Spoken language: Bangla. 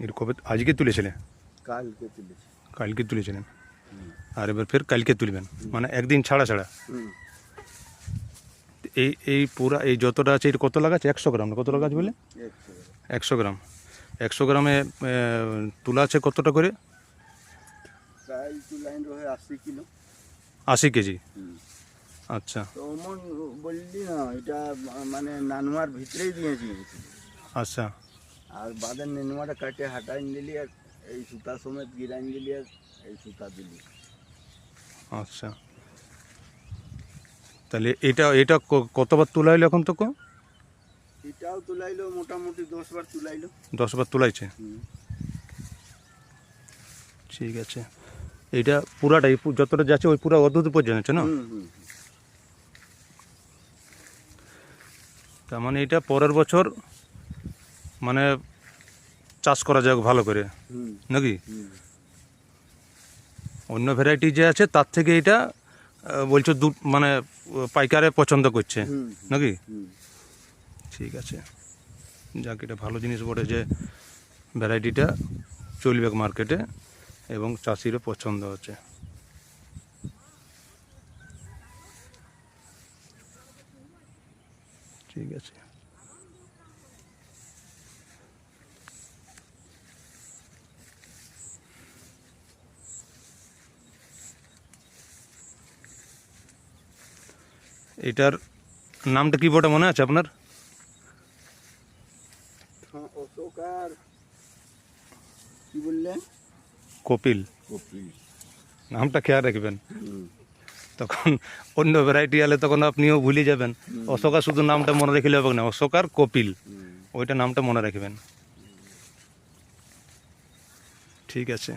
এর কবে আজকে তুলেছিলেন? কালকে তুলেছি। কালকে তুলেছিলেন, আর এবার ফের কালকে তুলবেন, মানে একদিন ছাড়া ছাড়া। এই এই পুরা এই যতটা আছে এটা কত লাগাচ্ছে? 100 গ্রাম না কত লাগাচ্ছে বলে? 100 গ্রাম। 100 গ্রামে তুলা আছে কতটা করে? প্রায় তুলাইন রয়ে 80 কিলো। 80 কেজি। আচ্ছা তো অমন বললি না, এটা মানে নানুয়ার ভিতরেই দিয়েছি। আচ্ছা আর বাদে নেনুয়াটা কাটে হাঁটাইন দিলি, আর এই সুতা সমেত গিরাইন দিলি, আর এই সুতা দিলি। আচ্ছা, তাহলে এটা এটা কতবার তুলাইলো এখন তো? এটাও তুলাইলো মোটামুটি 10 বার তুলাইলো। 10 বার তুলাইছে। ঠিক আছে, এইটা পুরাটাই যতটা যাচ্ছে ওই পুরা অদ্ভুত পর্যন্ত যাচ্ছে না? তার মানে এটা পরের বছর মানে চাষ করা যাক ভালো করে নাকি? অন্য ভ্যারাইটি যে আছে তার থেকে এটা বলছো মানে পাইকারে পছন্দ করছে নাকি? ঠিক আছে, যাক এটা ভালো জিনিস বটে যে ভ্যারাইটিটা চলবে মার্কেটে এবং চাষিরও পছন্দ হচ্ছে। ঠিক আছে, এটার নামটা কি বটে মনে আছে আপনার? অশোকার কি বললেন? কপিল। কপিল নামটা খেয়াল রাখবেন, তখন অন্য ভ্যারাইটি আলে তখন আপনিও ভুলে যাবেন। অশোকা শুধু নামটা মনে রাখলে হবে না, অশোকার কপিল ওইটা নামটা মনে রাখবেন। ঠিক আছে।